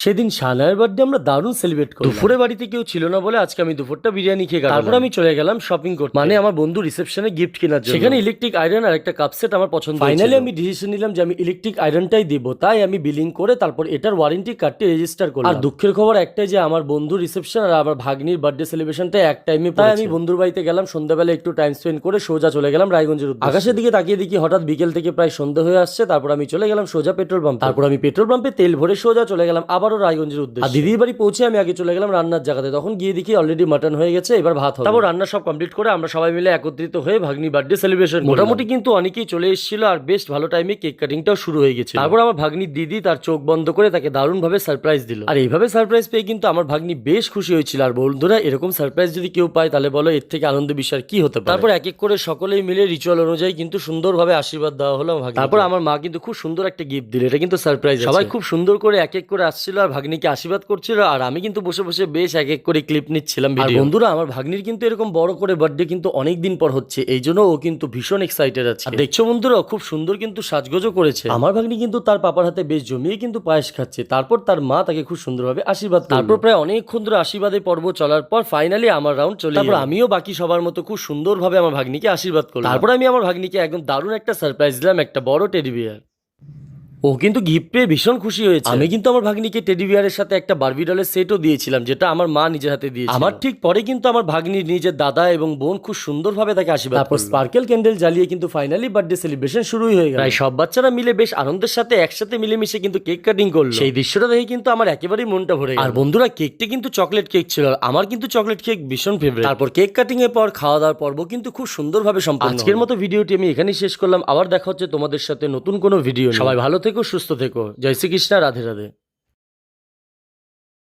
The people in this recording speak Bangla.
সেদিন শাহনায়ের বার্থডে আমরা দারুণ সেলিব্রেট করলাম। দুপুরে বাড়িতে কেউ ছিল না বলে আজকে আমি দুপুরটা বিরিয়ানি খেয়ে গেলাম। তারপর আমি চলে গেলাম শপিং করতে, মানে আমার বন্ধু রিসেপশনে গিফট কেনার জন্য। সেখানে ইলেকট্রিক আয়রন আর একটা কাপ সেট আমার পছন্দ। ফাইনালি আমি ডিসিশন নিলাম যে আমি ইলেকট্রিক আয়রনটাই দিব, তাই আমি বিলিং করে তারপর এটার ওয়ারেন্টি কার্ডটি রেজিস্টার করলাম। আর দুঃখের খবর একটাই যে আমার বন্ধুর রিসেপশন আর আমার ভাগ্নির বার্থডে সেলিব্রেশনটা এক টাইমে, তাই আমি বন্ধুর বাড়িতে গেলাম। সন্ধ্যাবেলা একটু টাইম স্পেন্ড করে সোজা চলে গেলাম রায়গঞ্জের উদ্দেশ্যে। আকাশের দিকে তাকিয়ে দেখি হঠাৎ বিকেল থেকে প্রায় সন্ধ্যা হয়ে আসছে। তারপর আমি চলে গেলাম সোজা পেট্রোল পাম্প। তারপর আমি পেট্রোল পাম্পে তেল ভরে সোজা চলে গেলাম আবারও রায়গঞ্জের উদ্দেশ্যে। আর দিদির বাড়ি পৌঁছে আমি আগে চলে গেলাম রান্নার জায়গাতে। তখন গিয়ে দেখি অলরেডি মাটন হয়ে গেছে, এবার ভাত হবে। তারপর রান্না সব কমপ্লিট করে আমরা সবাই মিলে একত্রিত হয়ে ভাগ্নি বার্থডে সেলিব্রেশন। মোটামুটি কিন্তু অনেকেই চলে এসেছিল আর বেশ ভালো টাইমে কেক কাটিংটাও শুরু হয়ে গেছে। তারপর আমার ভাগ্নির দিদি তার চোখ বন্ধ করে তাকে দারুণ ভাবে সারপ্রাইজ দিল। আর এইভাবে সারপ্রাইজ পেয়ে কিন্তু আমার ভাগ্নি বেশ খুশি হয়েছিল। আর বন্ধুরা, এরকম সারপ্রাইজ যদি কেউ পায় তাহলে বলো এর থেকে আনন্দ বিষয় কি হতে পারে। তারপর এক এক করে সকলেই মিলে রিচুয়াল অনুযায়ী কিন্তু সুন্দরভাবে আশীর্বাদ দেওয়া হলো ভাগ্নি। তারপর আমার মা কিন্তু খুব সুন্দর একটা গিফট দিল, এটা কিন্তু সারপ্রাইজ। সবাই খুব সুন্দর করে এক এক করে আসছিল আর ভাগ্নিকে আশীর্বাদ করছিল, আর আমি কিন্তু বসে বসে বেশ এক এক করে ক্লিপ নিচ্ছিলাম। আর বন্ধুরা, আমার ভাগ্নির কিন্তু এরকম বড় করে বার্থডে কিন্তু অনেকদিন পর হচ্ছে, এই জন্য ও কিন্তু ভীষণ এক্সাইটেড আছে। আর দেখছো বন্ধুরা, খুব সুন্দর কিন্তু সাজগোজও করেছে। আমার ভাগ্নি কিন্তু তার পাপার হাতে বেশ জমিয়ে কিন্তু পায়েস খাচ্ছে। তারপর তার মা তাকে খুব সুন্দরভাবে আশীর্বাদ করলো। তারপর প্রায় অনেকক্ষণ ধরে আশীর্বাদের পর্ব চলার পর ফাইনালি আমার রাউন্ড চলে। তারপর আমিও বাকি সবার মতো খুব সুন্দরভাবে আমার ভাগ্নিকে আশীর্বাদ করলাম। তারপর আমি আমার ভাগ্নিকে একদম দারুণ একটা সারপ্রাইজ দিলাম, একটা বড় টেডি বিয়ার। ও কিন্তু গিফট পেয়ে ভীষণ খুশি হয়েছে। আমি কিন্তু আমার ভাগ্নিকে টেডি বিয়ারের সাথে একটা বারবি ডলের সেটও দিয়েছিলাম, যেটা আমার মা নিজের হাতে দিয়েছিল। আমার ঠিক পরে কিন্তু আমার ভাগ্নির নিজের দাদা এবং বোন খুব সুন্দরভাবে তাকে আশীর্বাদ করলো। তারপর স্পার্কেল ক্যান্ডেল জ্বালিয়ে কিন্তু ফাইনালি বার্থডে সেলিব্রেশন শুরুই হয়ে গেল। প্রায় সব বাচ্চারা মিলে বেশ আনন্দের সাথে একসাথে মিলেমিশে কিন্তু কেক কাটিং করলো। সেই দৃশ্যটা দেখে কিন্তু আমার একেবারেই মনটা ভরে গেল। আর বন্ধুরা, কেকটা কিন্তু চকলেট কেক ছিল, আমার কিন্তু চকলেট কেক ভীষণ ফেভারিট। তারপর কেক কাটিং এর পর খাওয়া দাওয়ার পর্ব কিন্তু খুব সুন্দরভাবে সম্পন্ন। আজকের মতো ভিডিওটি আমি এখানেই শেষ করলাম। আবার দেখা হচ্ছে তোমাদের সাথে নতুন কোনো ভিডিও। সবাই ভালো থেকো, সুস্থ থেকো। জয় শ্রীকৃষ্ণ, রাধে রাধে।